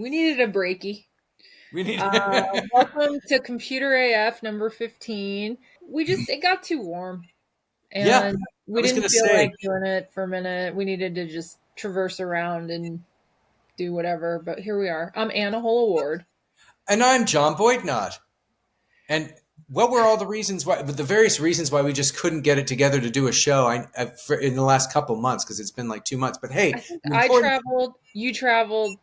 We needed a breaky. We need. Welcome to Computer AF number 15. It got too warm Yeah, and I we was didn't gonna feel say, like doing it for a minute. We needed to just traverse around and do whatever, but here we are. I'm Anna Ward. and I'm John Boitnott. And what were all the reasons why? The various reasons why we just couldn't get it together to do a show in the last couple months because it's been like 2 months. But I hey, think the I important, traveled, you traveled.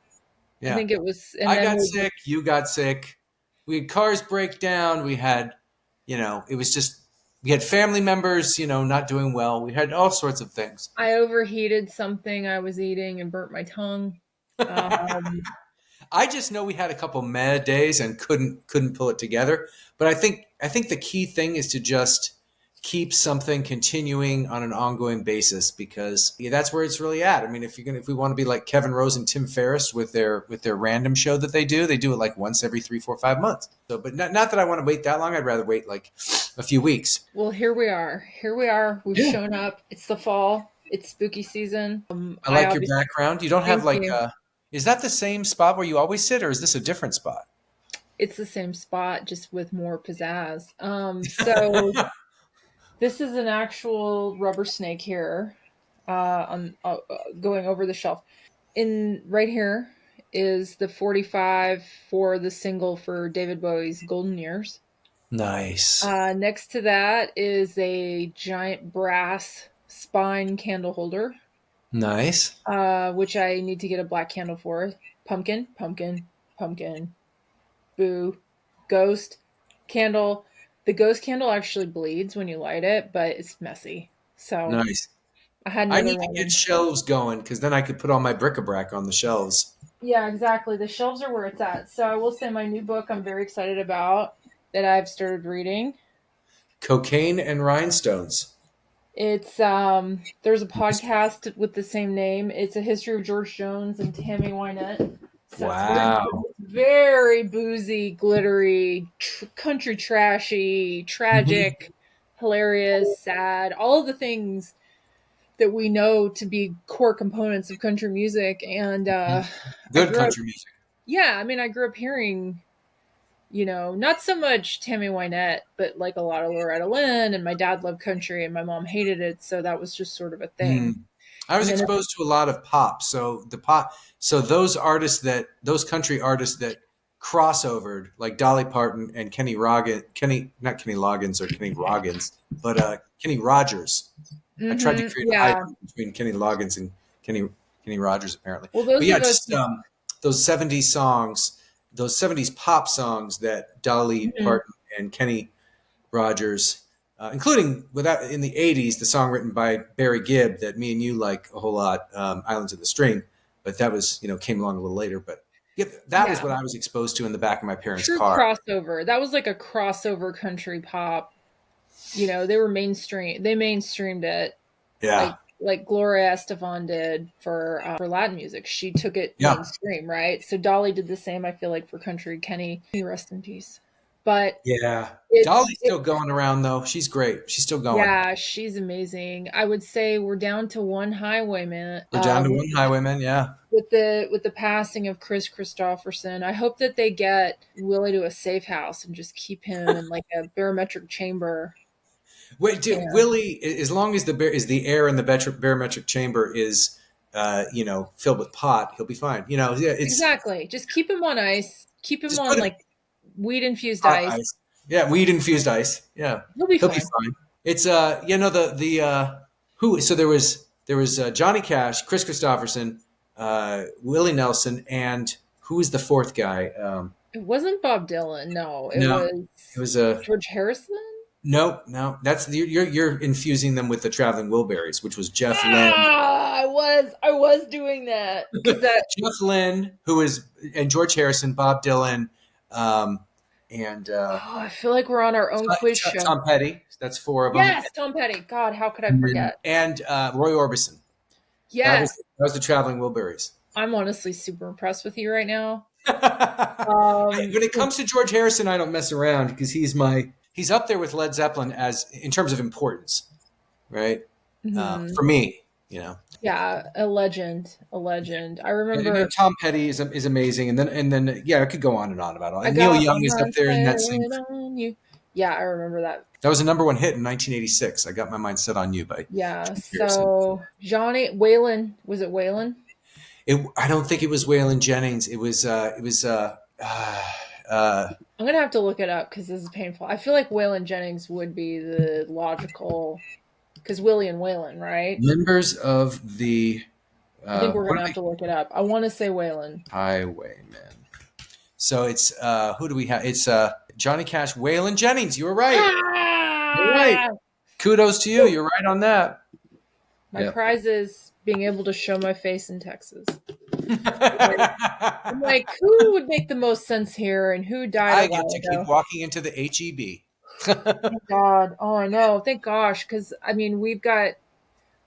I yeah, think it was, and I then got we just, sick, you got sick, we had cars break down, we had, it was just we had family members, not doing well. We had all sorts of things. I overheated something I was eating and burnt my tongue. Um, I just know we had a couple mad days and couldn't pull it together. But I think the key thing is to just keep something continuing on an ongoing basis because that's where it's really at. I mean, if we want to be like Kevin Rose and Tim Ferriss with their random show that they do it like once every 3, 4, 5 months. So, but not that I want to wait that long. I'd rather wait like a few weeks. well, here we are. Here we are. We've Yeah, shown up. It's the fall. It's spooky season. I I like your obviously background. You don't have thank like you. is that the same spot where you always sit, or is this a different spot? It's the same spot, just with more pizzazz. So this is an actual rubber snake here, on going over the shelf. In right here is the 45 for the single for David Bowie's Golden Years. Nice. Next to that is a giant brass spine candle holder, Nice. which I need to get a black candle for. Pumpkin, pumpkin, pumpkin, boo, ghost candle. The ghost candle actually bleeds when you light it, but it's messy. So Nice. I had I another need to get one. shelves going because then I could put all my bric-a-brac on the shelves. Yeah, exactly. The shelves are where it's at. So I will say my new book I'm very excited about that I've started reading. Cocaine and rhinestones. It's there's a podcast with the same name. It's a history of George Jones and Tammy Wynette. So it's Wow. very boozy, glittery, country trashy, Mhm. tragic, hilarious, sad, all of the things that we know to be core components of country music. And I Good grew up, country music. yeah, I mean, I grew up hearing, not so much Tammy Wynette, but like a lot of Loretta Lynn. And my dad loved country, and my mom hated it, so that was just sort of a Hmm. thing. I was And then, exposed to a lot of pop. So those country artists that crossovered, like Dolly Parton and not Kenny Loggins or Kenny Roggins, but Kenny Rogers. I tried to create a yeah, hybrid between Kenny Loggins and Kenny Kenny Rogers, apparently. well, But those yeah, of us, just those '70s songs, those '70s pop songs that Dolly mhm. Parton and Kenny Rogers, including without in the '80s, the song written by Barry Gibb that me and you like a whole lot, "Islands of the Stream," but that was came along a little later. But yeah, that is Yeah, what I was exposed to in the back of my parents' true car. crossover. That was like a crossover country pop. They were mainstream. They mainstreamed it Yeah, like Gloria Estefan did for Latin music. She took it yeah, mainstream, right? So Dolly did the same. I feel like for country, Kenny, rest in peace. But yeah. it's Dolly's still going around though. She's great. She's still going. yeah, she's amazing. I would say we're down to one highwayman. We're down to one highwayman. Yeah. With the passing of Chris Christopherson, I hope that they get Willie to a safe house and just keep him in like a barometric chamber. Wait, And Willie, as long as the air in the barometric chamber is, filled with pot, he'll be fine. Yeah, it's exactly, just keep him on ice. Keep him just on put it like weed infused hot ice. ice. Yeah, weed infused ice. Yeah, He'll be he'll be fine. fine. It's the who. So there was Johnny Cash, Chris Christopherson, Willie Nelson, and who was the fourth guy? It wasn't Bob Dylan. No, it No, was it was a. George Harrison. No, no, you're infusing them with the Traveling Wilburys, which was Jeff Lynne. I was doing that because that. Jeff Lynne, and George Harrison, Bob Dylan, um, and Oh, I feel like we're on our own quiz show. Tom Petty. That's four of them, Yes, Tom Petty. God, how could I forget? and Roy Orbison. That was Yes, that was the Traveling Wilburys. I'm honestly super impressed with you right now. When it comes to George Harrison, I don't mess around because he's up there with Led Zeppelin as in terms of importance, right? Mhm. For me, You know, Yeah, a legend, a legend. I and then remember Tom Petty is amazing, and then yeah, I could go on and on about it. I And Neil got my Young is up mind there in set that same. on you. Yeah, I remember that. That was a number one hit in 1986. I got my mind set on you by Yeah, comparison. so Johnny Waylon, was it Waylon? I don't think it was Waylon Jennings. Uh, I'm gonna have to look it up because this is painful. I feel like Waylon Jennings would be the logical, because Willie and Waylon, right? members of the I think we're what gonna are have to look it up. I want to say Waylon. they? Highwaymen. So it's who do we have? It's Johnny Cash, Waylon Jennings. You were right. You're right. Ah! Kudos to you. You're right on that. My Yep. prize is being able to show my face in Texas. Like, I'm like, who would make the most sense here, and who died a I get while to keep ago? walking into the HEB. Thank God. Oh, I know. Thank gosh, because I mean, we've got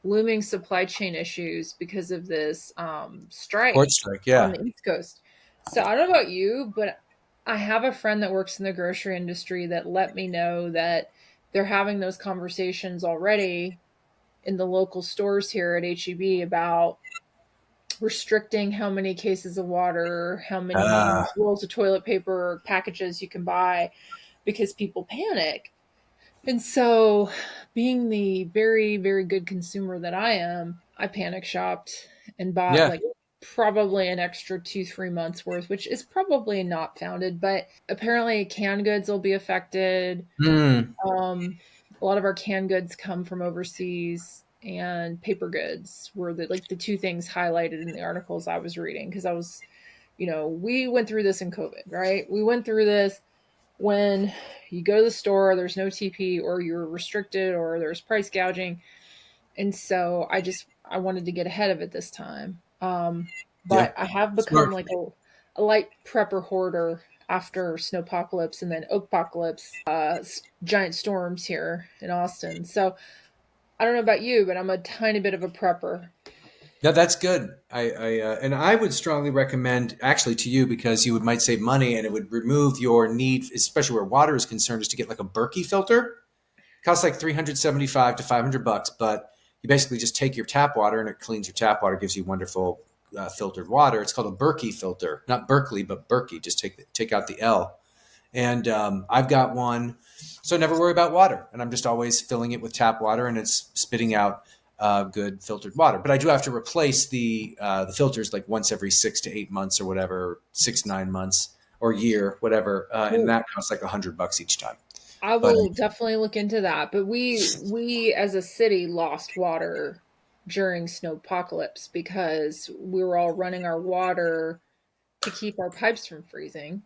looming supply chain issues because of this Port strike strike, on yeah. the East Coast. So I don't know about you, but I have a friend that works in the grocery industry that let me know that they're having those conversations already in the local stores here at HEB about restricting how many cases of water, how many Uh, rolls of toilet paper packages you can buy because people panic. And so, being the very, very good consumer that I am, I panic shopped and bought yeah. like probably an extra 2, 3 months worth, which is probably not founded, but apparently canned goods will be affected. Mm, Um, a lot of our canned goods come from overseas, and paper goods were the two things highlighted in the articles I was reading because I was, we went through this in COVID, right? We went through this when you go to the store, there's no TP, or you're restricted, or there's price gouging. And so I wanted to get ahead of it this time. yeah. But I have become Smart. like a light prepper hoarder after snowpocalypse and then oakpocalypse, giant storms here in Austin. So I don't know about you, but I'm a tiny bit of a prepper. Yeah, that's good. And I would strongly recommend actually to you because you would might save money and it would remove your need, especially where water is concerned, is to get like a Berkey filter. It costs like 375 to $500, but you basically just take your tap water and it cleans your tap water, gives you wonderful filtered water. It's called a Berkey filter, not Berkeley, but Berkey. Just take out the L. And I've got one, so I never worry about water. And I'm just always filling it with tap water, and it's spitting out good filtered water. But I do have to replace the filters like once every 6 to 8 months or whatever, 6 9 months or year, whatever, and Well, that costs like $100 each time. I But will definitely look into that. But we as a city lost water during snowpocalypse because we were all running our water to keep our pipes from freezing.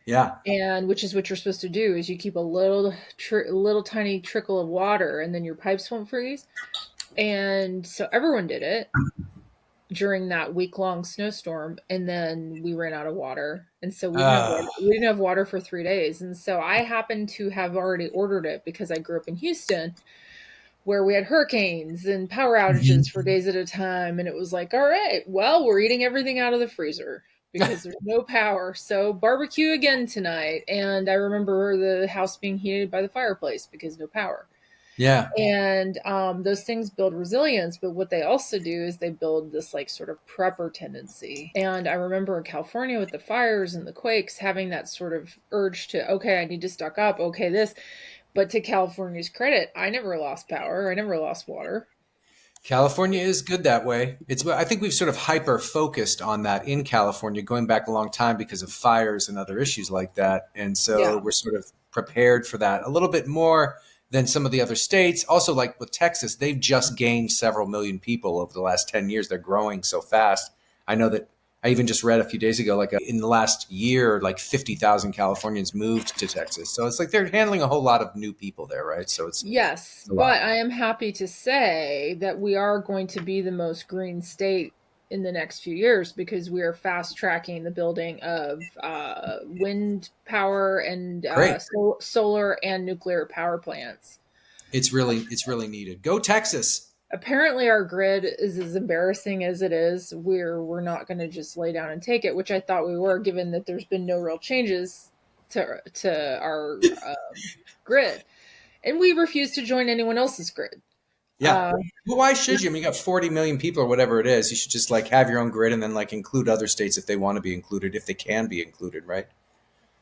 yeah, And which is what you're supposed to do is you keep a little tiny trickle of water and then your pipes won't freeze. And so everyone did it during that week-long snowstorm, and then we ran out of water, and so uh, we didn't have water for 3 days. And so I happened to have already ordered it because I grew up in Houston, where we had hurricanes and power outages for mhm. days at a time, and it was like, all right, well, we're eating everything out of the freezer because there's no power, so barbecue again tonight. And I remember the house being heated by the fireplace because no power. Yeah, And those things build resilience, but what they also do is they build this like sort of prepper tendency. And I remember in California with the fires and the quakes having that sort of urge to, okay, I need to stock up, okay, this. But to California's credit, I never lost power, I never lost water. California is good that way. I think we've sort of hyper focused on that in California going back a long time because of fires and other issues like that. And so Yeah. we're sort of prepared for that a little bit more than some of the other states. Also, like with Texas, they've just gained several million people over the last 10 years. They're growing so fast. I know that I even just read a few days ago, in the last year, like 50,000 Californians moved to Texas. So it's like they're handling a whole lot of new people there, right? So Yes, it's a lot. but I am happy to say that we are going to be the most green state in the next few years because we are fast tracking the building of wind power and Great. solar and nuclear power plants. It's really needed. Go Texas. Apparently, our grid is as embarrassing as it is. We're not going to just lay down and take it, which I thought we were, given that there's been no real changes to our grid, and we refuse to join anyone else's grid. Yeah. But why should you? I mean, you got 40 million people or whatever it is. You should just like have your own grid and then like include other states if they want to be included, if they can be included, right?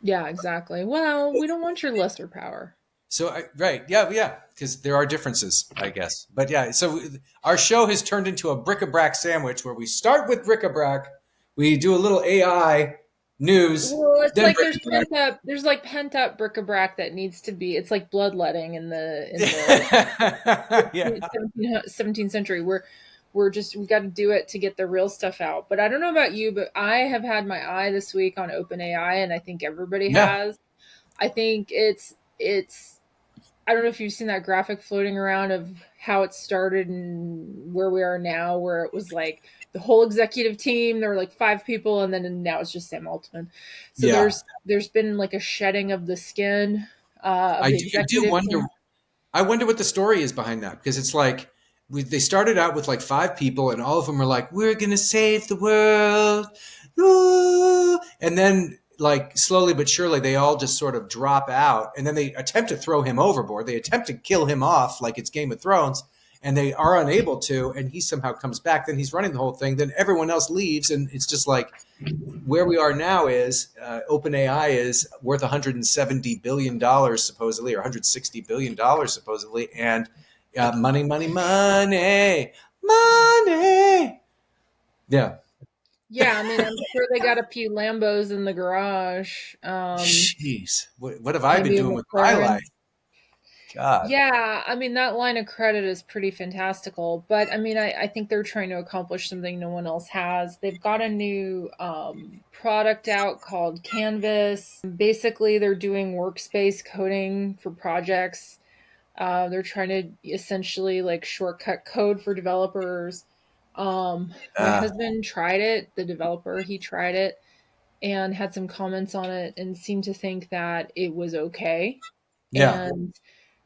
Yeah, exactly. Well, we don't want your lesser power. So, right. Yeah. Yeah. Because there are differences, I guess. But yeah. So our show has turned into a bric-a-brac sandwich where we start with bric-a-brac, we do a little AI news, Well, it's then like bric-a-brac. there's like pent up bric-a-brac that needs to be. It's like bloodletting in the Yeah. 17th century. We got to do it to get the real stuff out. But I don't know about you, but I have had my eye this week on OpenAI, and I think everybody Yeah. has. I think it's I don't know if you've seen that graphic floating around of how it started and where we are now, where it was like the whole executive team, there were like five people, and then now it's just Sam Altman. So Yeah. there's been like a shedding of the skin of the I do executive wonder. team. I wonder what the story is behind that because it's like they started out with like five people and all of them are like, "We're gonna save the world," Ooh. And then like slowly but surely they all just sort of drop out, and then they attempt to throw him overboard. They attempt to kill him off like it's Game of Thrones, and they are unable to. And he somehow comes back. Then he's running the whole thing. Then everyone else leaves, and it's just like where we are now is OpenAI is worth $170 billion supposedly, or $160 billion supposedly, and money, money, money, money. Yeah. Yeah, I mean, I'm sure they got a few Lambos in the garage, Jeez, what have I been maybe a doing with my McLaren. life? God. Yeah, I mean, that line of credit is pretty fantastical, but I mean, I think they're trying to accomplish something no one else has. They've got a new product out called Canvas. Basically, they're doing workspace coding for projects. They're trying to essentially like shortcut code for developers. My Uh, husband tried it, the developer, he tried it and had some comments on it and seemed to think that it was okay. yeah. And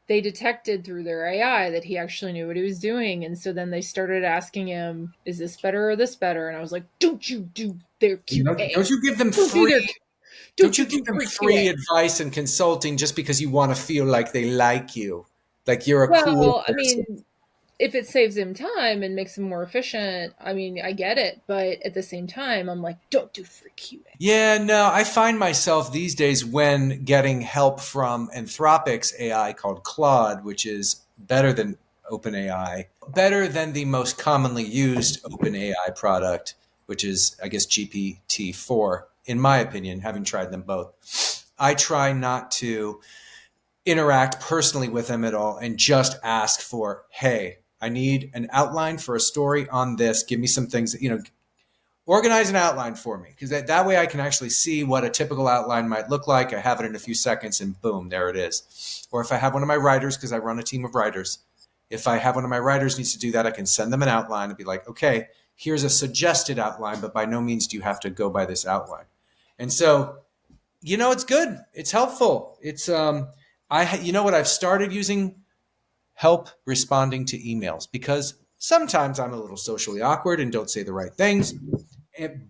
they detected through their AI that he actually knew what he was doing. And so then they started asking him, is this better or this better? And I was like, don't you do their QA. Don't you give them Don't do free? their, Don't don't you you give do them free free QA. advice and consulting just because you want to feel like they like you, like you're a cool Well, I person? mean, if it saves him time and makes him more efficient, I mean, I get it. But at the same time, I'm like, don't do free QA. Yeah, no, I find myself these days when getting help from Anthropic's AI called Claude, which is better than OpenAI, better than the most commonly used OpenAI product, which is, I guess, GPT-4, in my opinion, having tried them both. I try not to interact personally with them at all and just ask for, hey, I need an outline for a story on this. Give me some things that, organize an outline for me because that way I can actually see what a typical outline might look like. I have it in a few seconds and boom, there it is. Or if I have one of my writers, because I run a team of writers, if I have one of my writers needs to do that, I can send them an outline and be like, okay, here's a suggested outline, but by no means do you have to go by this outline. And so, it's good. It's helpful. You know what I've started using help responding to emails because sometimes I'm a little socially awkward and don't say the right things.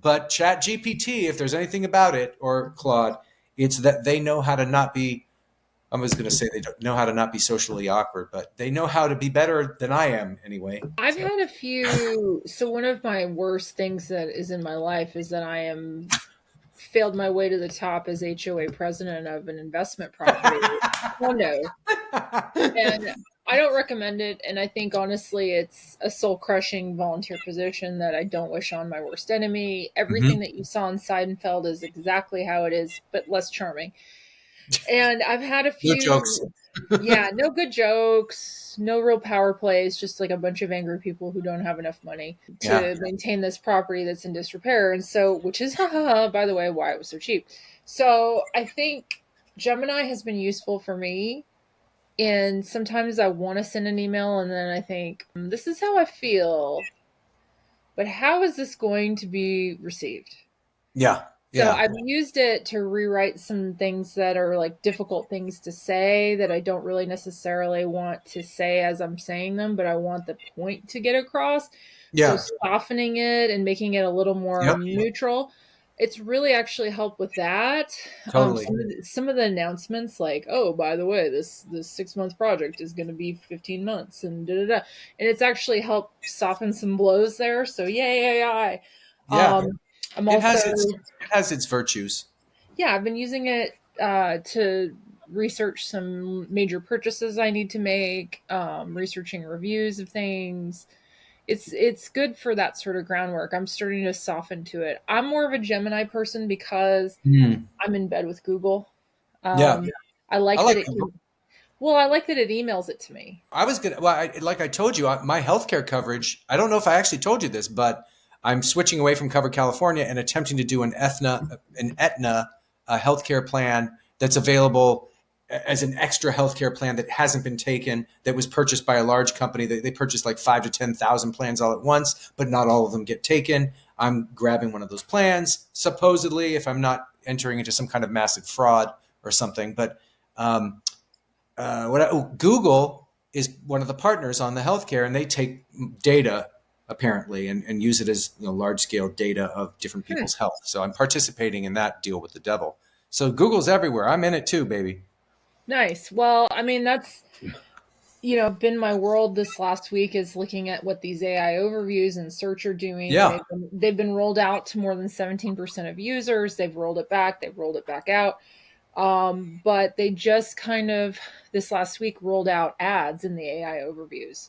But Chat GPT, if there's anything about it, or Claude, it's that they know how to not be. I was going to say they don't know how to not be socially awkward, but they know how to be better than I am anyway. I've So had a few. So one of my worst things that is in my life is that I am failed my way to the top as HOA president of an investment property condo, and I don't recommend it. And I think honestly, it's a soul crushing volunteer position that I don't wish on my worst enemy. Everything Mhm. that you saw in Seidenfeld is exactly how it is, but less charming. And I've had a No jokes. few, yeah, no good jokes, no real power plays, just like a bunch of angry people who don't have enough money Yeah, to maintain this property that's in disrepair. And so, which is, haha, by the way, why it was so cheap. So I think Gemini has been useful for me. And sometimes I want to send an email and then I think, this is how I feel, but how is this going to be received? yeah, So yeah, I've used it to rewrite some things that are like difficult things to say that I don't really necessarily want to say as I'm saying them, but I want the point to get across. So yeah. softening it and making it a little more Yep. neutral. It's really actually helped with that. Totally. Some of the announcements, like, oh, by the way, this 6 month project is going to be 15 months, and da da da, and it's actually helped soften some blows there. So yay AI. Yeah. I'm It also has its virtues. yeah, I've been using it to research some major purchases I need to make, researching reviews of things. It's good for that sort of groundwork. I'm starting to soften to it. I'm more of a Gemini person because Mm. I'm in bed with Google. Yeah. Um, I I like that like it Google. can. Well, I like that it emails it to me. I was gonna. Well, like I told you, my healthcare coverage. I don't know if I actually told you this, but I'm switching away from Cover California and attempting to do an Aetna healthcare plan that's available as an extra healthcare plan that hasn't been taken. That was purchased by a large company. They purchased like 5 to 10,000 plans all at once, but not all of them get taken. I'm grabbing one of those plans, supposedly, if I'm not entering into some kind of massive fraud or something. But um, Google is one of the partners on the healthcare, and they take data apparently and use it as large scale data of different Hmm, people's health. So I'm participating in that deal with the devil. So Google's everywhere. I'm in it too, baby. nice. Well, I mean that's been my world this last week is looking at what these AI overviews and search are doing. Yeah. They've been rolled out to more than 17% of users. They've rolled it back. They've rolled it back out. But they just kind of this last week rolled out ads in the AI overviews,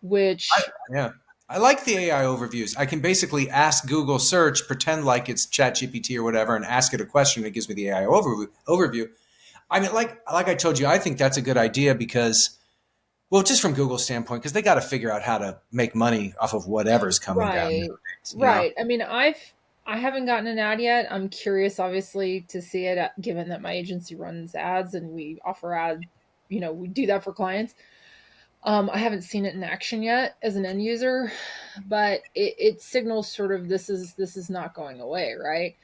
which Yeah. I like the AI overviews. I can basically ask Google search, pretend like it's ChatGPT or whatever, and ask it a question. It gives me the AI overview. I mean, like I told you, I think that's a good idea because, well, just from Google's standpoint, because they got to figure out how to make money off of whatever's coming down right, nowadays. right. I mean, I haven't gotten an ad yet. I'm curious, obviously, to see it. Given that my agency runs ads and we offer ad, we do that for clients. I haven't seen it in action yet as an end user, but it signals sort of this is not going away, right?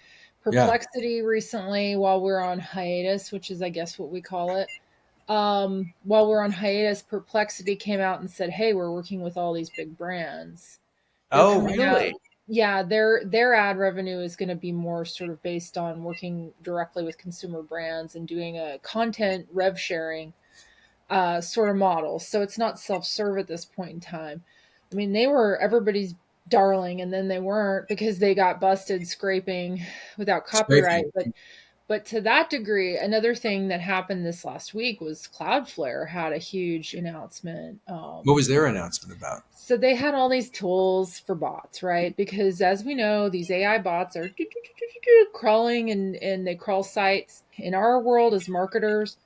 Yeah. Perplexity recently, while we're on hiatus, which is I guess what we call it, while we're on hiatus, Perplexity came out and said, "Hey, we're working with all these big brands. They're Oh, coming out." really? Yeah, their ad revenue is going to be more sort of based on working directly with consumer brands and doing a content rev sharing sort of model. So it's not self-serve at this point in time. I mean, they were everybody's darling, and then they weren't because they got busted scraping without copyright. Scraping. But to that degree, another thing that happened this last week was Cloudflare had a huge announcement. What was their announcement about? So they had all these tools for bots, right? Because as we know, these AI bots are crawling and they crawl sites. In our world as marketers,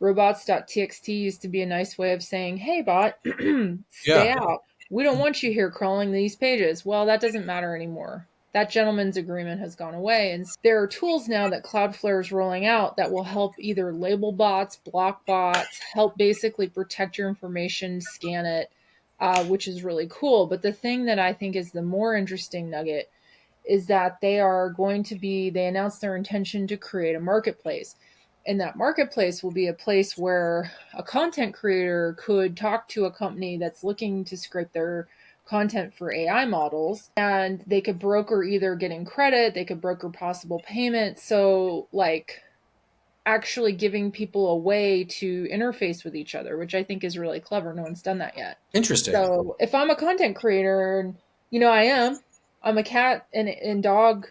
robots.txt used to be a nice way of saying, hey, bot, stay Yeah. out. We don't want you here crawling these pages. Well, that doesn't matter anymore. That gentleman's agreement has gone away. And there are tools now that Cloudflare is rolling out that will help either label bots, block bots, help basically protect your information, scan it, which is really cool. But the thing that I think is the more interesting nugget is that they announced their intention to create a marketplace. And that marketplace will be a place where a content creator could talk to a company that's looking to scrape their content for AI models, and they could broker either getting credit, they could broker possible payment. So, like, actually giving people a way to interface with each other, which I think is really clever. No one's done that yet. Interesting. So if I'm a content creator, and I'm a cat and dog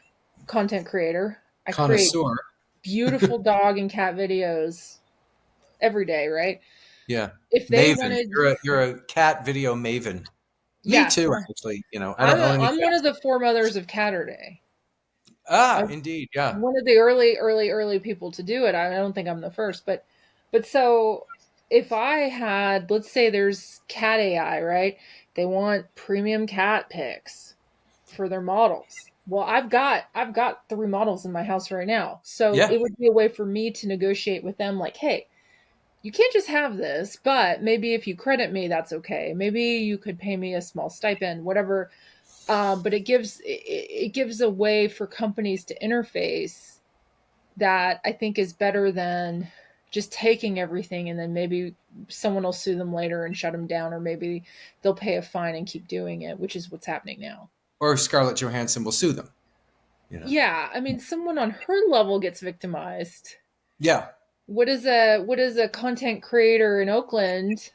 content creator. I create Connoisseur. beautiful dog and cat videos every day, right? Yeah. If they Maven. wanted, You're a cat video maven. Me yes, too, actually. I don't own any I'm one of cats. the foremothers of Catterday. Ah, I'm indeed. Yeah. one of the early people to do it. I don't think I'm the first, but so if I had, let's say there's cat AI, right? They want premium cat pics for their models. Well, I've got 3 models in my house right now. So Yeah. it would be a way for me to negotiate with them like, "Hey, you can't just have this, but maybe if you credit me, that's okay. Maybe you could pay me a small stipend, whatever." But it gives a way for companies to interface that I think is better than just taking everything and then maybe someone will sue them later and shut them down, or maybe they'll pay a fine and keep doing it, which is what's happening now. Or Scarlett Johansson will sue them. You know? Yeah, I mean, someone on her level gets victimized. Yeah. What is a content creator in Oakland,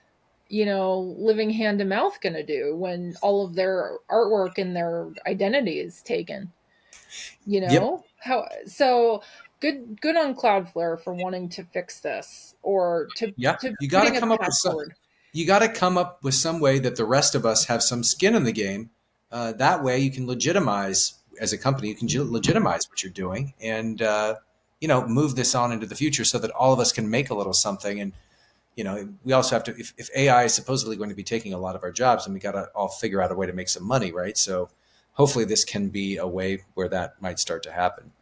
living hand to mouth going to do when all of their artwork and their identity is taken? Yep. How so good on Cloudflare for wanting to fix this or to Yeah. to You got to putting a come up with path some. forward. You got to come up with some way that the rest of us have some skin in the game. That way, you can legitimize as a company. You can legitimize what you're doing, and move this on into the future so that all of us can make a little something. And we also have to. If AI is supposedly going to be taking a lot of our jobs, then we got to all figure out a way to make some money, right? So, hopefully, this can be a way where that might start to happen.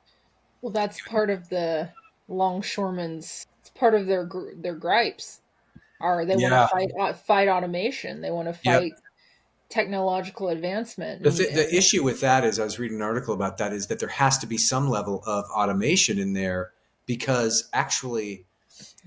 Well, that's part of the longshoremen's. It's part of their gripes. Are they want to Yeah. fight automation? They want to Yep. fight technological advancement, The and issue with that is, I was reading an article about that, is that there has to be some level of automation in there because actually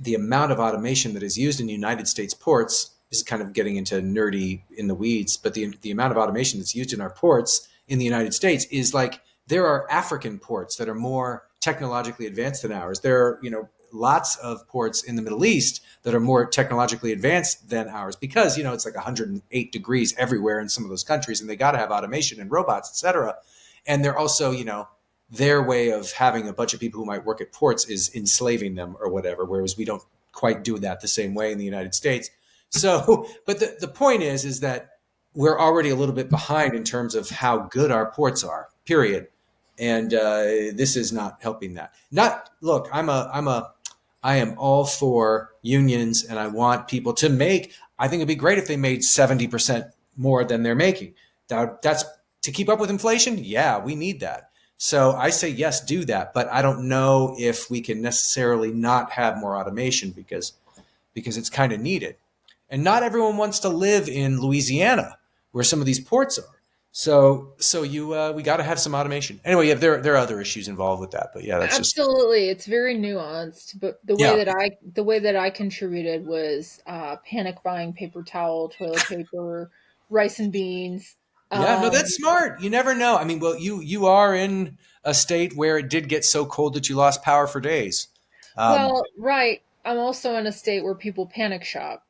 the amount of automation that is used in United States ports is kind of getting into nerdy in the weeds, but the amount of automation that's used in our ports in the United States is like there are African ports that are more technologically advanced than ours. There are, lots of ports in the Middle East that are more technologically advanced than ours because, it's like 108 degrees everywhere in some of those countries and they got to have automation and robots, etc. And they're also, their way of having a bunch of people who might work at ports is enslaving them or whatever, whereas we don't quite do that the same way in the United States. So, but the point is that we're already a little bit behind in terms of how good our ports are, period. And this is not helping that. Not look, I am all for unions, and I want people to make. I think it'd be great if they made 70% more than they're making. That's to keep up with inflation. Yeah, we need that. So I say yes, do that. But I don't know if we can necessarily not have more automation because it's kind of needed. And not everyone wants to live in Louisiana where some of these ports are. So we got to have some automation. Anyway, yeah, there are other issues involved with that, but yeah, that's just absolutely, it's very nuanced. But the way yeah, that I contributed was panic buying paper towel, toilet paper, rice and beans. yeah. No, that's Um, smart. You never know. I mean, well, you are in a state where it did get so cold that you lost power for days. Um, well, right. I'm also in a state where people panic shop.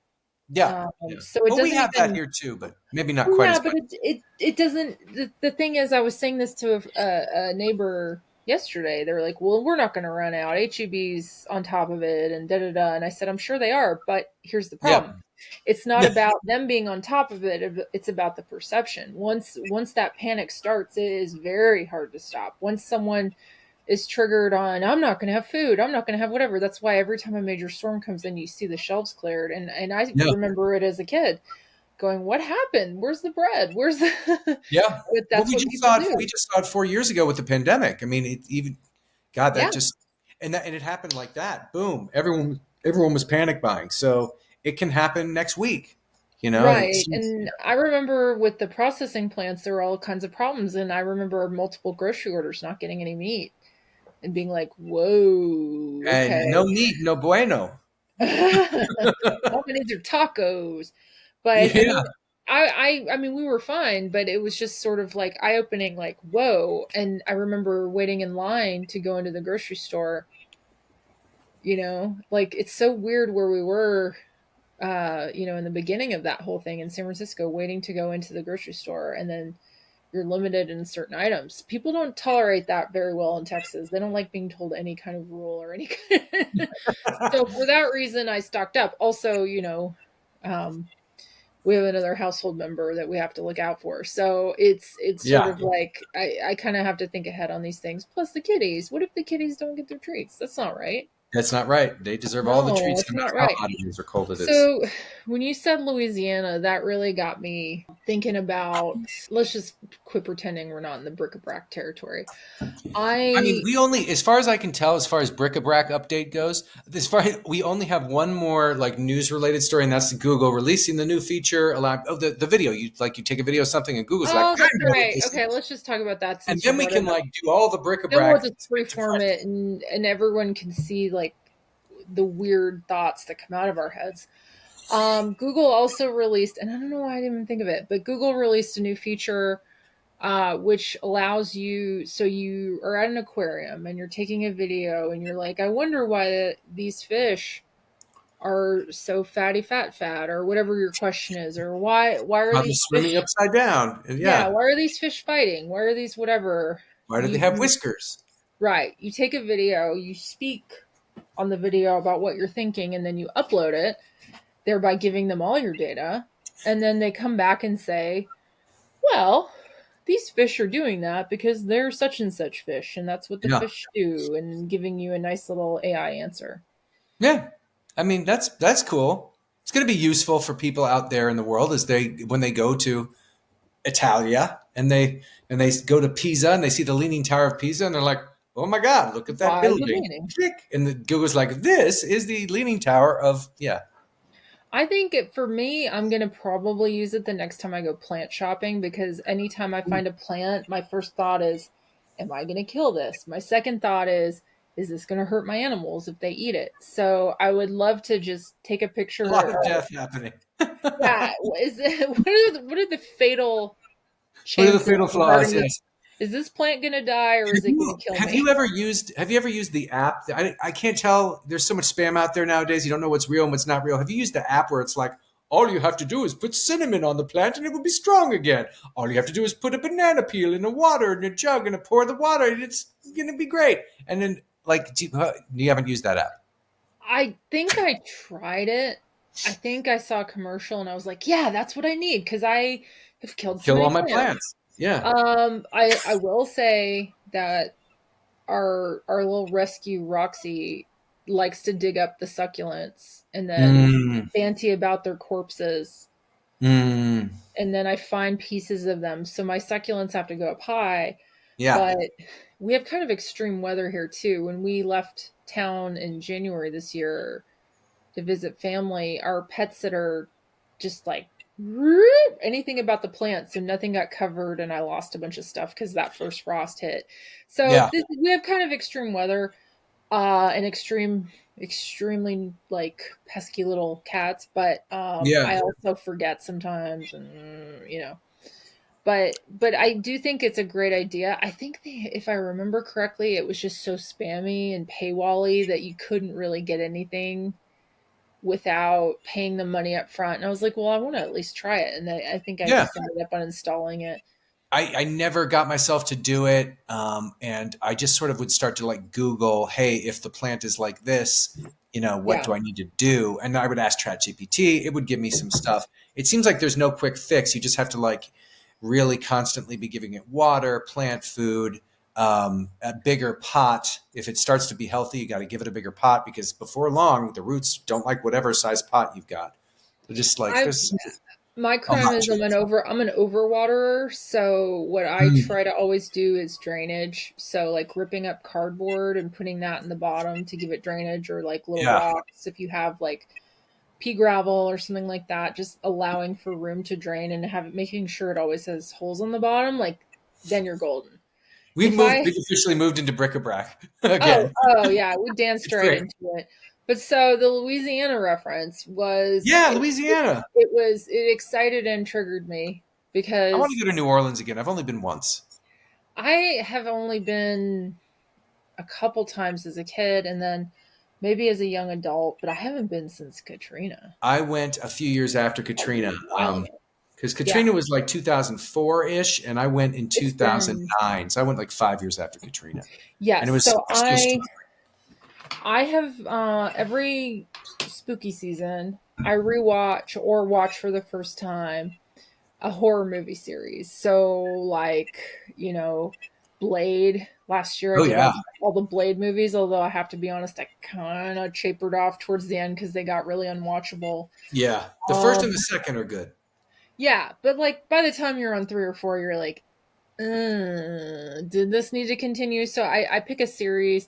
yeah, yeah. So it Well, we doesn't have that even. here too, but maybe not Well, quite yeah, as but much. it doesn't. The thing is, I was saying this to a neighbor yesterday. They were like, "Well, we're not going to run out. HEB's on top of it, and da da da." And I said, "I'm sure they are, but here's the Yeah, problem. It's not about them being on top of it. It's about the perception. Once that panic starts, it is very hard to stop. Once someone is triggered on, I'm not going to have food. I'm not going to have whatever. That's why every time a major storm comes in, you see the shelves cleared. And I yeah. remember it as a kid going, what happened? Where's the bread? Where's the. Yeah. But Well, that's what people we do. just saw it 4 years ago with the pandemic. I mean, it even God, Yeah. that just and it happened like that. Boom. Everyone was panic buying. So it can happen next week. Right. And I remember with the processing plants, there were all kinds of problems. And I remember multiple grocery orders not getting any meat and being like, whoa, and no okay. meat, no bueno. All I need are tacos. But I Yeah. mean, I mean, we were fine, but it was just sort of like eye opening, like, whoa. And I remember waiting in line to go into the grocery store, like it's so weird where we were in the beginning of that whole thing in San Francisco, waiting to go into the grocery store, and then you're limited in certain items. People don't tolerate that very well in Texas. They don't like being told any kind of rule or any kind. So for that reason, I stocked up. Also, um, we have another household member that we have to look out for. So it's sort Yeah. of like I kind of have to think ahead on these things. Plus the kitties. What if the kitties don't get their treats? That's not right. That's not right. They deserve all the No, treats, it's no matter not how right. hot it is or cold it is. So when you said Louisiana, that really got me thinking about, let's just quit pretending we're not in the bric-a-brac territory. I mean, I we only, as far as I can tell, as far as bric-a-brac update goes, we only have one more like news related story, and that's Google releasing the new feature. The video. You take a video of something, and Google's like, Oh, I that's know what right. this Okay, is, let's just talk about that and since you then we brought it can up. like do all the Then bric-a-brac we'll just straight to freeform front. it, and everyone can see like the weird thoughts that come out of our heads. Google also released, and I don't know why I didn't even think of it, but Google released a new feature which allows you, so you are at an aquarium and you're taking a video and you're like, I wonder why these fish are so fat, or whatever your question is, or why are Probably these swimming fish, upside down. And yeah, yeah. why are these fish fighting? Why are these whatever? Why do they have You whiskers? right. You take a video, you speak on the video about what you're thinking, and then you upload it, thereby giving them all your data. And then they come back and say, well, these fish are doing that because they're such and such fish, and that's what the Yeah. fish do, and giving you a nice little AI answer. Yeah. I mean, that's cool. It's going to be useful for people out there in the world as they when they go to Italia and they go to Pisa and they see the Leaning Tower of Pisa and they're like, "Oh my God, look at that Why the building!" meaning? Click, and the Google's like, "This is the Leaning Tower of yeah." I think for me, I'm going to probably use it the next time I go plant shopping, because anytime I find a plant, my first thought is, am I going to kill this? My second thought is this going to hurt my animals if they eat it? So I would love to just take a A lot picture of of, death happening. yeah, is it, what are the fatal What are the chances fatal flaws? regarding this? Yes. Is this plant going to die, or is it going to kill me? Have you ever used the app? I can't tell. There's so much spam out there nowadays. You don't know what's real and what's not real. Have you used the app where it's like all you have to do is put cinnamon on the plant and it will be strong again. All you have to do is put a banana peel in the water in a jug and pour the water and it's gonna be great. And then like you haven't used that app. I think I tried it. I think I saw a commercial and I was like, yeah, that's what I need, because I have killed so Kill many all my plants. plants. Yeah. I will say that our little rescue Roxy likes to dig up the succulents and then Mm, fancy about their corpses, mm, and then I find pieces of them. So my succulents have to go up high, yeah. but we have kind of extreme weather here too. When we left town in January this year to visit family, our pet sitter just like anything about the plants, so nothing got covered, and I lost a bunch of stuff because that first frost hit. So Yeah. we have kind of extreme weather, and extremely like pesky little cats, but Yeah. I also forget sometimes, and but I do think it's a great idea. I think if I remember correctly, it was just so spammy and paywally that you couldn't really get anything without paying the money up front. And I was like, well, I want to at least try it. And I think I Yeah. just ended up uninstalling it. I never got myself to do it. And I just sort of would start to like Google, hey, if the plant is like this, what Yeah. do I need to do? And I would ask ChatGPT. It would give me some stuff. It seems like there's no quick fix. You just have to like really constantly be giving it water, plant food, a bigger pot. If it starts to be healthy, you got to give it a bigger pot because before long, the roots don't like whatever size pot you've got. They're just like, I there's My a crime lot is to it. I'm an overwaterer, so what I Mm, try to always do is drainage. So like ripping up cardboard and putting that in the bottom to give it drainage, or like little yeah. rocks if you have like pea gravel or something like that, just allowing for room to drain and have it, making sure it always has holes on the bottom, like then you're golden. If I We've officially moved into bric-a-brac Oh, again. oh yeah, we danced It's right great. into it. But so the Louisiana reference was Yeah, Louisiana. it excited and triggered me, I want to because go to New Orleans again. I've only been once. I have only been a couple times as a kid, and then maybe as a young adult, but I haven't been since Katrina. I went a few years after Katrina, A while ago. because Yeah, Katrina was like 2004 ish, and I went in it's been 2009. So I went like 5 years after Katrina, and it yes. was So we're still I have every spooky season I rewatch or watch for the first time a horror movie series. So like, Blade. Last year I oh did yeah, all the Blade movies, although I have to be honest, I kind of chapered off towards the end because they got really unwatchable. yeah. The first and the Um, second are good. yeah, but like by the time you're on three or four, you're like, did this need to continue? So I pick a series.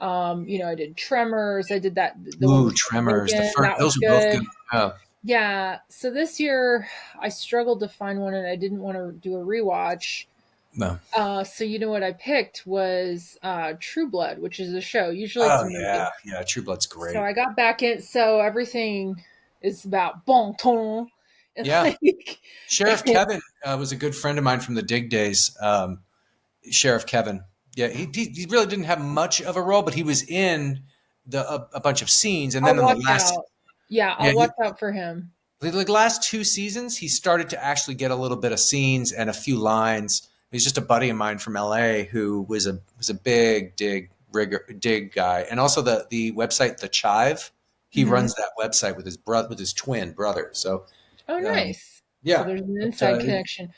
I did Tremors. I did the one Ooh, with Tremors. The Lincoln. first, That was those are both good. good. Oh, Yeah. So this year I struggled to find one, and I didn't want to do a rewatch. no. So you know what I picked was True Blood, which is a show. Usually it's Oh a yeah, movie. yeah. True Blood's So great. I got back in. So everything is about bon ton, Yeah. Like, Sheriff Kevin was a good friend of mine from the Dig days. Sheriff Kevin. Yeah, he really didn't have much of a role, but he was in a bunch of scenes, and I'll then in the watch last, out. Yeah, yeah, I'll watch out for him. like last two seasons, he started to actually get a little bit of scenes and a few lines. He's just a buddy of mine from LA who was a big dig guy, and also the website The Chive. He Hmm. runs that website with his twin brother. So Oh, um, nice. So yeah, there's an but, inside connection.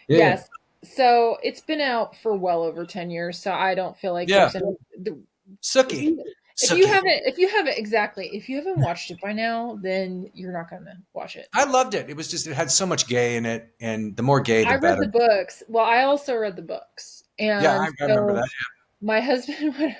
yeah, Yes. So it's been out for well over 10 years, so I don't feel like yeah, there's any if Sookie, you Sookie. if you haven't exactly, if you haven't watched it by now, then you're not going to watch it. I loved it. It was just it had so much gay in it, and the more gay, the I read better. the books. Well, I also read the books. Yeah, And I remember so that. my husband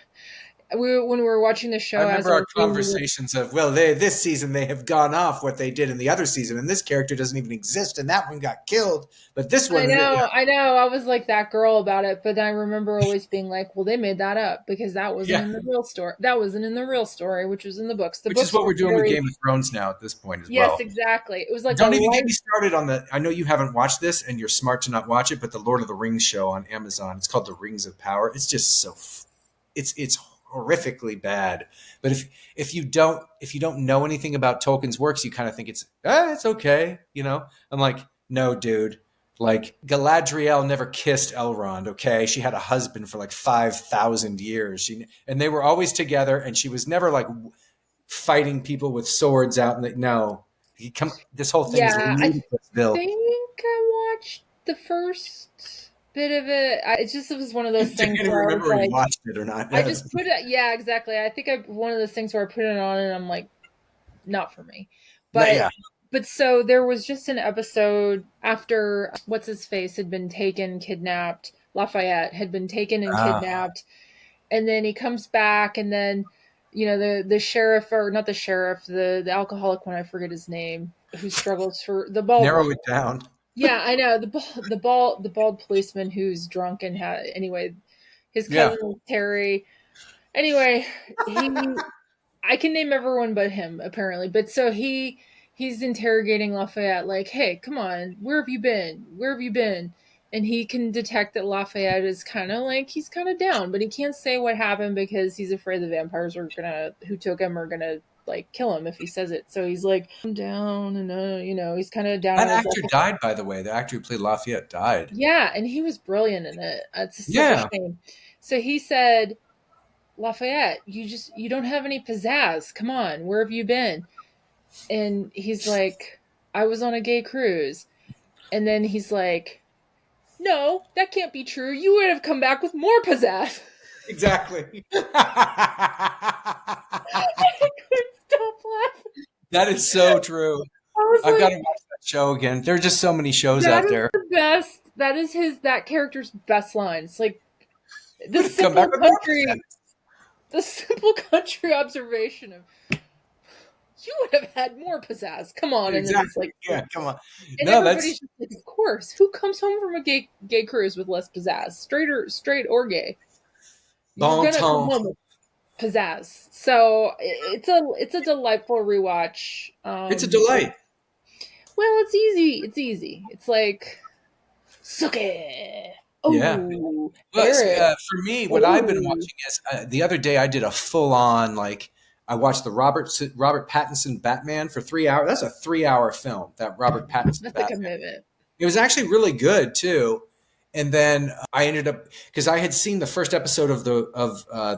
when we were watching the I show as remember I our was doing conversations of, well, they this season they have gone off what they did in the other season, and this character doesn't even exist, and that one got killed, but this I one, know, I know. I was like that girl about it, but I remember always being like, "Well, they made that up because that wasn't yeah, in the real story. That wasn't in the real story, which was in the books. The which is books what were we're doing with very Game of Thrones now at this point as yes, well. exactly. It was like a Don't even get light. me started on the. I know you haven't watched this, and you're smart to not watch it, but the Lord of the Rings show on Amazon. It's called The Rings of Power. It's just it's horrifically bad. But if you don't know anything about Tolkien's works, you kind of think it's okay. I'm like, no, dude. Like Galadriel never kissed Elrond. Okay, she had a husband for like 5,000 years. And they were always together, and she was never like fighting people with swords out. And no, this whole thing is Yeah, I ludicrous, Bill. think I watched the first bit of it. It was one of You those can't things even where I was remember if you like, watched it or not. I just put it. Yeah, exactly. I think I one of those things where I put it on and I'm like, not for me. But Yeah. so there was just an episode after what's his face had been taken, kidnapped. Lafayette had been taken and Ah, kidnapped, and then he comes back, and then the sheriff, or not the sheriff, the alcoholic one, I forget his name, who struggles for the bald narrow one. it down. Yeah, I know the bald policeman who's drunk and anyway, his Yeah. cousin Terry. Anyway, he I can name everyone but him, apparently. But so he's interrogating Lafayette, like, "Hey, come on, where have you been? Where have you been?" And he can detect that Lafayette is kind of like he's kind of down, but he can't say what happened because he's afraid the vampires who took him are gonna like kill him if he says it. So he's like, "I'm down," and he's kind of down That on his actor luck. died, by the way. The actor who played Lafayette died. Yeah, and he was brilliant in it. It's such a Yeah. shame. So he said, "Lafayette, you don't have any pizzazz. Come on, where have you been?" And he's like, "I was on a gay cruise." And then he's like, "No, that can't be true. You would have come back with more pizzazz." Exactly. I couldn't stop laughing. That is so true. I was I've got like, to watch that show again. There are just so many shows that out is there. the best. That is that character's best line. It's like the Would have come back simple with more country, the simple country observation of you would have had more pizzazz. Come on, and then Exactly. it's like, Yeah, come on. and No, that's everybody's just like, of course. Who comes home from a gay cruise with less pizzazz, straight or gay? You're bon gonna come ton. home with pizzazz. So it's a delightful rewatch. It's a delight. Well, it's easy. It's easy. It's like suck it. Yeah. Oh, Well, Eric. for me, what I've been Oh, watching is the other day I did a full on like I watched the Robert Pattinson Batman for 3 hours. That's a 3 hour film. That Robert Pattinson that's a Batman. commitment. It was actually really good too. And then I ended up because I had seen the first episode of I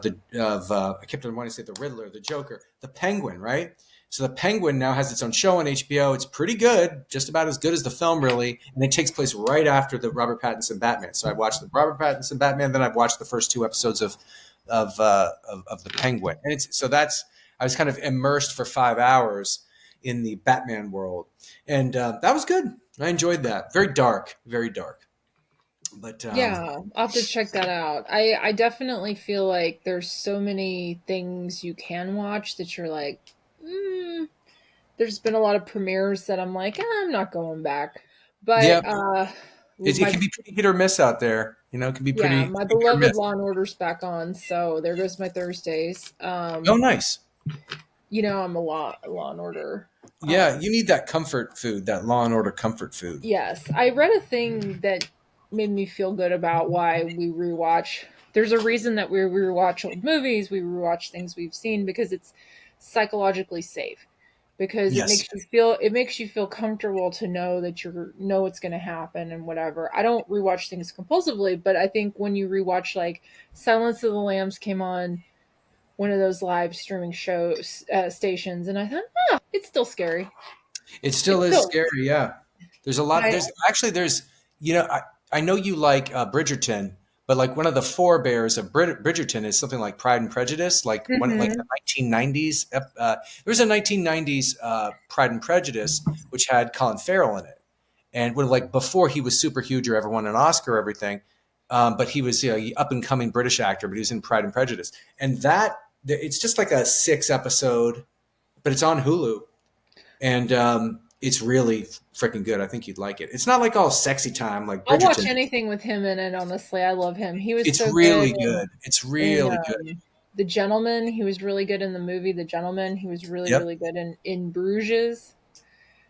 kept on wanting to say the Riddler, the Joker, the Penguin, right? So the Penguin now has its own show on HBO. It's pretty good, just about as good as the film, really. And it takes place right after the Robert Pattinson Batman. So I watched the Robert Pattinson Batman, then I've watched the first two episodes of the Penguin, and I was kind of immersed for 5 hours in the Batman world, and that was good. I enjoyed that. Very dark, very dark. But Yeah, I'll have to check that out. I definitely feel like there's so many things you can watch that you're like, there's been a lot of premieres that I'm like, I'm not going back. yeah, But it my can be pretty hit or miss out there. It can be yeah, pretty my hit or beloved miss. Law and Order's back on, so there goes my Thursdays. Oh, nice. I'm a Law and Order Yeah, you need that comfort food, that Law and Order comfort food. Yes, I read a thing that made me feel good about why we rewatch. There's a reason that we rewatch old movies, we rewatch things we've seen because it's psychologically safe. Because Yes. it makes you feel comfortable to know that you know what's going to happen and whatever. I don't rewatch things compulsively, but I think when you rewatch like Silence of the Lambs came on one of those live streaming shows stations, and I thought, it's still scary. It It's still is still, scary. Yeah. There's a and lot. I, There's, I know you like Bridgerton, but like one of the forebears of Bridgerton is something like Pride and Prejudice, like the Mhm. 1990s. There was a 1990s Pride and Prejudice, which had Colin Farrell in it. And when like before he was super huge or ever won an Oscar or everything, but he was up and coming British actor, but he was in Pride and Prejudice, and it's just like a 6 episode, but it's on Hulu, and it's really freaking good. I think you'd like it. It's not like all sexy time like I'll watch Bridgerton. anything with him in it. Honestly, I love him. He was It's so good really good. It's in really good. The Gentleman. He was really good in the movie The Gentleman. He was really Yep. really good in Bruges.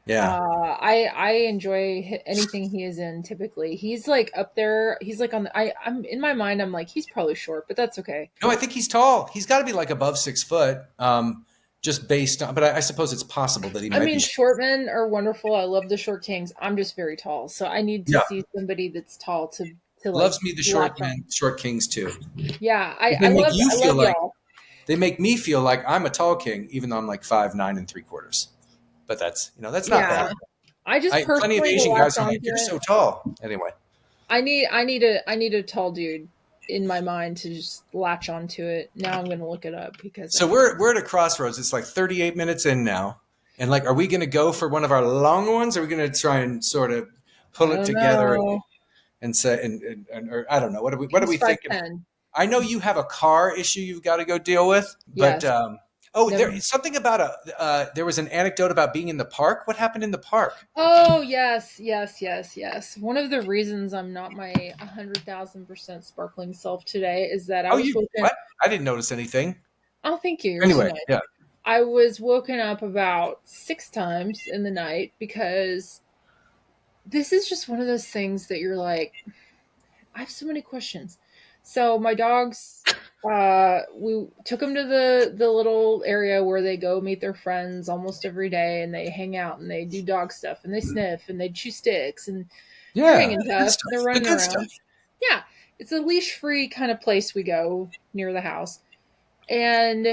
Yeah. I enjoy anything he is in. Typically, he's like up there. He's like on the. I'm in my mind. I'm like he's probably short, but that's okay. No, I think he's tall. He's got to be like above 6 foot, just based on. But I suppose it's possible that he I might be. mean, short men are wonderful. I love the short kings. I'm just very tall, so I need to Yeah, see somebody that's tall to like loves me the short latch men, on. short kings too. Yeah, They make you I feel love like y'all. they make me feel like I'm a tall king, even though I'm like 5'9 3/4. But that's not bad. Yeah, I just I plenty of personally will Asian latch guys are like, onto "You're it. so tall." Anyway, I need a tall dude in my mind to just latch onto it. Now I'm gonna look it up because I so need. we're at a crossroads. It's like 38 minutes in now, and like, are we going to go for one of our long ones? Or are we going to try and sort of I pull it don't together know. and say, or I don't know. What are He's we five thinking? ten. I know you have a car issue you've got to go deal with, but Yes. there Never. is something about there was an anecdote about being in the park. What happened in the park? Oh yes. One of the reasons I'm not my 100,000% sparkling self today is that I Oh, was you woken. what? I didn't notice anything. Oh, thank you. You're so Anyway, nice. yeah. I was woken up about 6 times in the night because this is just one of those things that you're like, I have so many questions. So my dogs, we took them to the little area where they go meet their friends almost every day, and they hang out and they do dog stuff and they sniff and they chew sticks and they're Yeah, hanging the good tough. They're stuff. The running good stuff. around. Yeah, it's a leash free kind of place we go near the house, and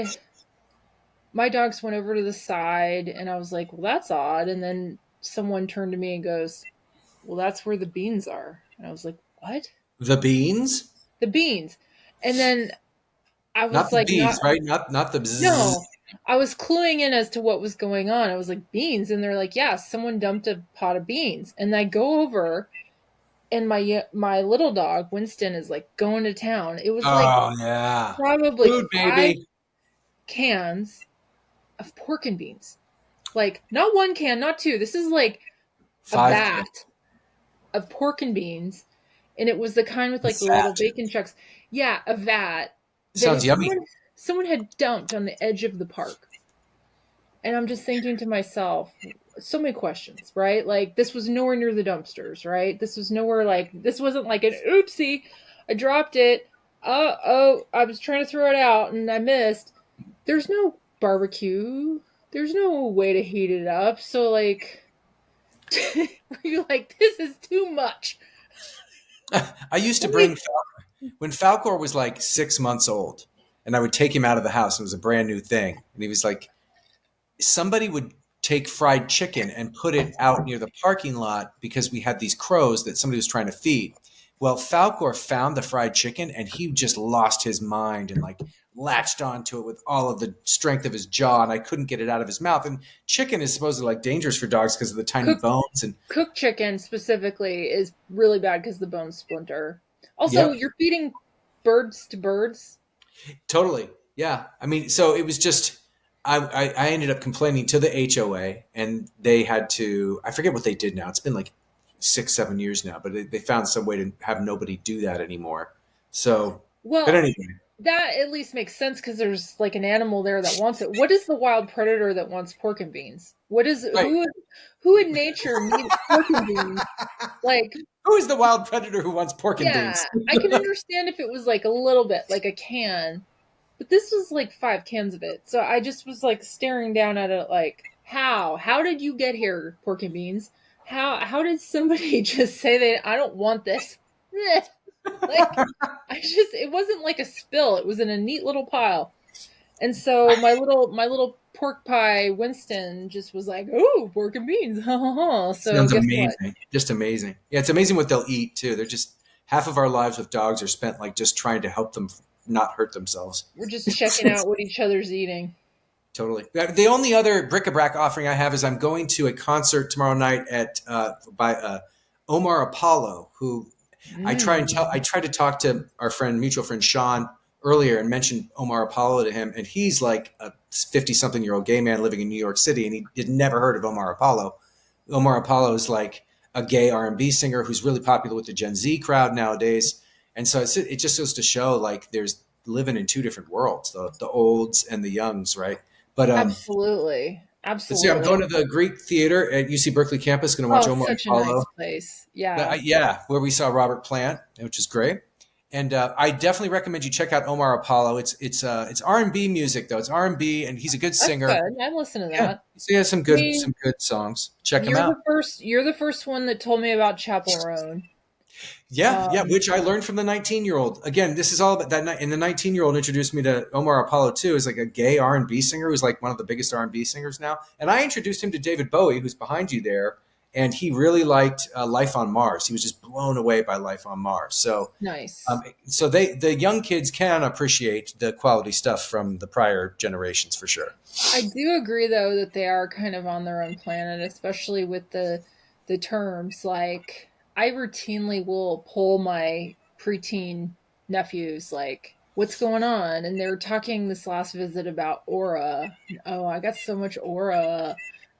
my dogs went over to the side, and I was like, well, that's odd. And then someone turned to me and goes, well, that's where the beans are. And I was like, what? The beans, The beans. And then I not was the like, not, bees, right? Not the bzzz. no. I was cluing in as to what was going on. I was like, beans. And they're like, yeah, someone dumped a pot of beans. And I go over, and my little dog, Winston, is like going to town. It was like Oh yeah, probably food, 5 cans of pork and beans. Like, not one can, not two. This is like a 5 kids. vat of pork and beans, and it was the kind with like the little Fat. bacon chunks. Yeah, a vat that Sounds yummy. someone had dumped on the edge of the park. And I'm just thinking to myself, so many questions, right? Like this was nowhere near the dumpsters, right? This was nowhere like this wasn't like an oopsie, I dropped it. I was trying to throw it out and I missed. There's no barbecue. There's no way to heat it up. So like you're like, this is too much. I used to Let bring me when Falcor was like 6 months old, and I would take him out of the house. It was a brand new thing, and he was like, somebody would take fried chicken and put it out near the parking lot because we had these crows that somebody was trying to feed. Well, Falcor found the fried chicken and he just lost his mind and like latched onto it with all of the strength of his jaw, and I couldn't get it out of his mouth. And chicken is supposedly like dangerous for dogs because of the tiny cook bones. And cooked chicken specifically is really bad because the bones splinter. Also, yep, you're feeding birds to birds. totally. Yeah. I mean, so it was just, I ended up complaining to the HOA, and they had to, I forget what they did now. It's been like 6, 7 years now, but they found some way to have nobody do that anymore. So, but Well, anyway, that at least makes sense because there's like an animal there that wants it. What is the wild predator that wants pork and beans? What is Right. who in nature needs pork and beans? Like, Who is the wild predator who wants pork and yeah, beans? I can understand if it was like a little bit, like a can, but this was like 5 cans of it. So I just was like staring down at it like, how? How did you get here, pork and beans? How did somebody just say that I don't want this? Like I just it wasn't like a spill. It was in a neat little pile. And so my little pork pie Winston just was like, "Oh, pork and beans." Ha ha ha. So Sounds guess what? amazing. Just amazing. Yeah, it's amazing what they'll eat too. They're just half of our lives with dogs are spent like just trying to help them not hurt themselves. We're just checking out what each other's eating. Totally. The only other bric-a-brac offering I have is I'm going to a concert tomorrow night at by Omar Apollo, who I Mm. tried to talk to our friend, mutual friend Sean earlier, and mentioned Omar Apollo to him, and he's like a 50-something-year-old gay man living in New York City, and he had never heard of Omar Apollo. Omar Apollo is like a gay R&B singer who's really popular with the Gen Z crowd nowadays, and so it just goes to show like there's living in two different worlds, the olds and the youngs, right? But Absolutely. let's see, I'm Absolutely. going to the Greek Theater at UC Berkeley campus. Going to watch Oh, Omar such a nice Apollo. place. Yeah. Yeah, where we saw Robert Plant, which is great. And I definitely recommend you check out Omar Apollo. It's R&B music though. It's R&B, and he's a good That's singer. good. I listen to Yeah, that. he has I mean, some good songs. Check him you're out. the first one that told me about Chapel Roan. Yeah, yeah, Um, which I learned from the 19-year-old. Again, this is all about that. And the 19-year-old introduced me to Omar Apollo too. Is like a gay R&B singer who's like one of the biggest R&B singers now. And I introduced him to David Bowie, who's behind you there, and he really liked Life on Mars. He was just blown away by Life on Mars. nice. So the young kids can appreciate the quality stuff from the prior generations for sure. I do agree though that they are kind of on their own planet, especially with the terms. Like I routinely will poll my preteen nephews like what's going on, and they were talking this last visit about aura. Oh, I got so much aura,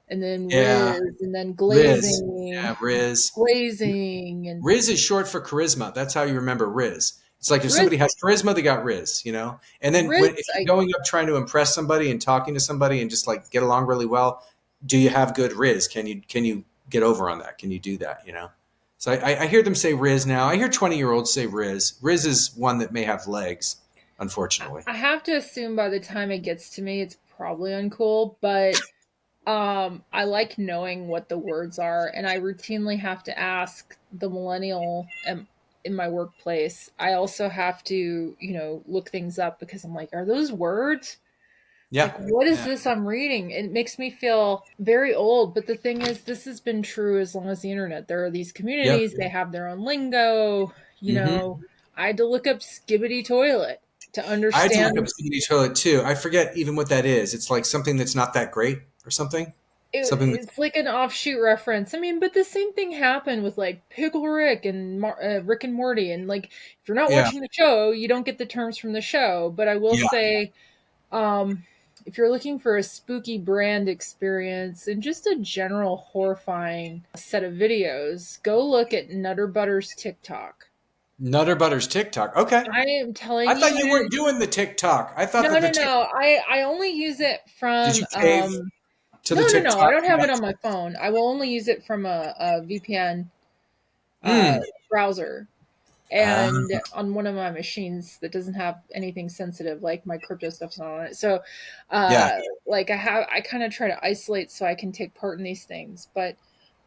and then Yeah, riz, and then Riz. glazing, Yeah, Riz. glazing, and Riz is short for charisma. That's how you remember Riz. It's like if riz. somebody has charisma, they got Riz, you know? And then Riz, if I you're going up trying to impress somebody and talking to somebody and just like get along really well, do you have good Riz? Can you get over on that? Can you do that, you know? So I hear them say Riz now. I hear 20-year-olds say Riz. Riz is one that may have legs, unfortunately. I have to assume by the time it gets to me, it's probably uncool, but I like knowing what the words are, and I routinely have to ask the millennial in my workplace. I also have to, look things up because I'm like, are those words? Yeah. Like, what is Yeah. this I'm reading? It makes me feel very old. But the thing is, this has been true as long as the internet. There are these Yep. communities, they have their own lingo. You Hmm. know, I had to look up skibbity toilet to I had to look up understand. Speedy Toilet too. I forget even what that is. It's like something that's not that great or something. Something that's It's like an offshoot reference. I mean, but the same thing happened with like Pickle Rick and Rick and Morty. And like, if you're not yeah. watching the show, you don't get the terms from the show. But I will Yeah. say, um, if you're looking for a spooky brand experience and just a general horrifying set of videos, go look at Nutter Butter's TikTok. Nutter Butter's TikTok. Okay. I am telling I thought you, you weren't doing the TikTok. I thought no, that the no, Tik. no. I only use it Did from you cave to no, the no, no. I TikTok? don't have it on my phone. I will only use it from a VPN Mm. browser Uh, and on one of my machines that doesn't have anything sensitive like my crypto stuff's not on it. So yeah. like I kind of try to isolate so I can take part in these things. But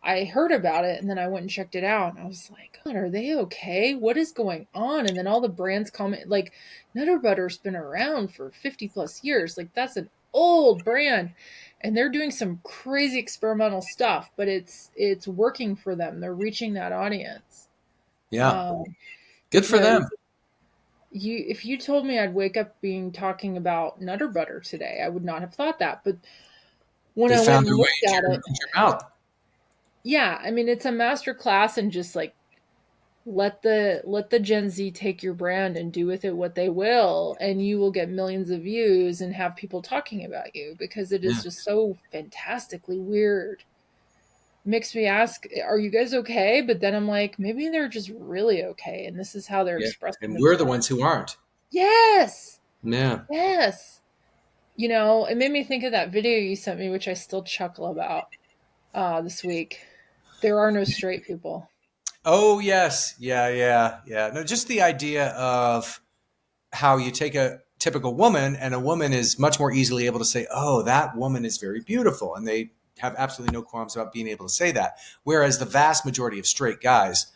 I heard about it and then I went and checked it out and I was like, God, are they okay? What is going on? And then all the brands comment like Nutter Butter's been around for 50 plus years. Like that's an old brand. And they're doing some crazy experimental stuff, but it's working for them. They're reaching that audience. Yeah. Um, Good for them. because if you told me I'd wake up being talking about Nutter Butter today, I would not have thought that. But when They I went found and their way looked at it, into your mouth. yeah, I mean it's a master class and just like let the Gen Z take your brand and do with it what they will, and you will get millions of views and have people talking about you because it is Yeah. just so fantastically weird. Makes me ask, are you guys okay? But then I'm like, maybe they're just really okay, and this is how they're Yeah. expressing And we're the themselves. ones who aren't. Yes. Yeah. Yes. It made me think of that video you sent me, which I still chuckle about this week. There are no straight people. Oh yes, yeah, yeah, yeah. No, just the idea of how you take a typical woman, and a woman is much more easily able to say, "Oh, that woman is very beautiful," and they have absolutely no qualms about being able to say that. Whereas the vast majority of straight guys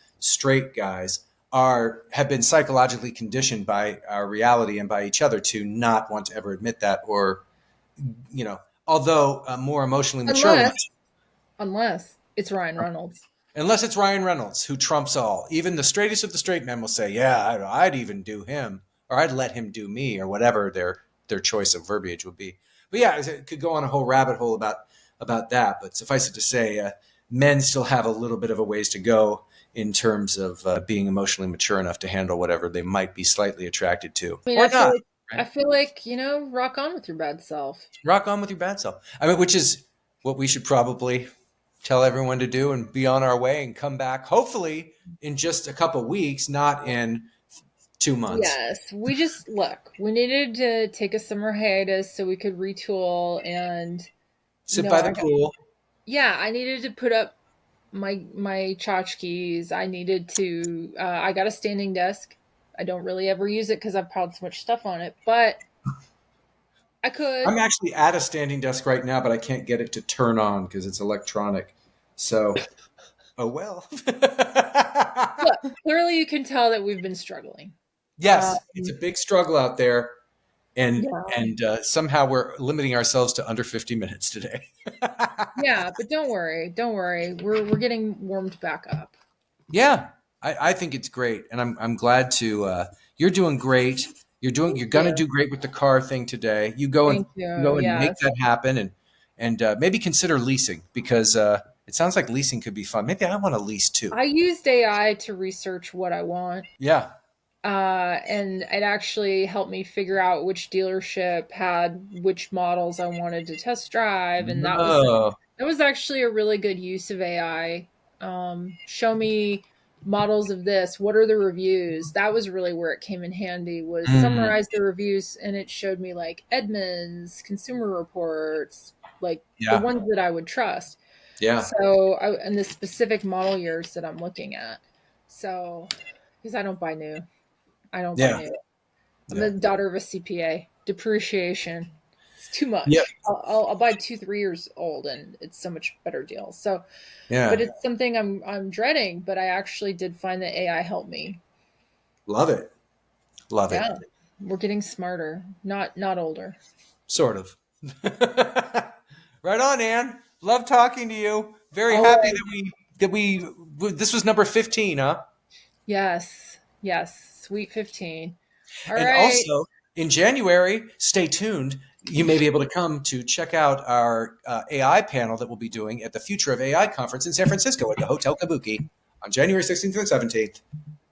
have been psychologically conditioned by our reality and by each other to not want to ever admit that, or although more emotionally mature ones. Unless it's Ryan Reynolds. Unless it's Ryan Reynolds, who trumps all. Even the straightest of the straight men will say, "Yeah, I'd even do him, or I'd let him do me," or whatever their choice of verbiage would be. But yeah, it could go on a whole rabbit hole about that. But suffice it to say, men still have a little bit of a ways to go in terms of being emotionally mature enough to handle whatever they might be slightly attracted to, I mean, or not. I Right? feel like, rock on with your bad self. Rock on with your bad self. I mean, which is what we should probably tell everyone to do and be on our way and come back, hopefully in just a couple weeks, not in 2 months. Yes, we just look. We needed to take a summer hiatus so we could retool, and Sit by the I got pool. yeah, I needed to put up my tchotchkes. I got a standing desk. I don't really ever use it because I've piled so much stuff on it, but I I'm could. actually at a standing desk right now, but I can't get it to turn on because it's electronic. So, oh well. Look, clearly you can tell that we've been struggling. Um, Yes, it's a big struggle out there, and yeah, somehow we're limiting ourselves to under 50 minutes today. yeah, but don't worry. We're getting warmed back up. Yeah, I think it's great, and I'm glad to. You're doing great. Thank You're gonna you. do great with the car thing today. Thank you. Go and make Yes. that happen, and maybe consider leasing, because it sounds like leasing could be fun. Maybe I want to lease too. I used AI to research what I want. Yeah. And it actually helped me figure out which dealership had which models I wanted to test drive, and Oh. that was actually a really good use of AI. Show me models of this. What are the reviews? That was really where it came in handy. Was Mm. summarize the reviews, and it showed me like Edmunds, Consumer Reports, like the Yeah. ones that I would trust. Yeah. And the specific model years that I'm looking at. So, because I don't buy new. I don't buy Yeah. new. I'm Yeah. the daughter of a CPA. Depreciation. It's too Yep. much. I'll buy 2 3 years old, and it's so much better deal. So, but Yeah. it's something I'm dreading. But I actually did find that AI helped me. Love it. Love it. Yeah, we're getting smarter, not older. Sort of. Right on, Ann. Love talking to you. Very happy Always. that we this was number 15, huh? Yes, yes. Sweet 15. All And right. also in January, stay tuned. You may be able to come to check out our AI panel that we'll be doing at the Future of AI conference in San Francisco at the Hotel Kabuki on January 16th and 17th.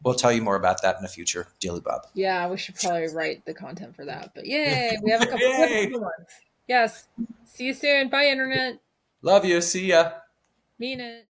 We'll tell you more about that in the future, Dealy Bob. Yeah, we should probably write the content for that. But yay, we have a Yay! couple months. Yes. See you soon. Bye, internet. Love you. See ya. Mean it.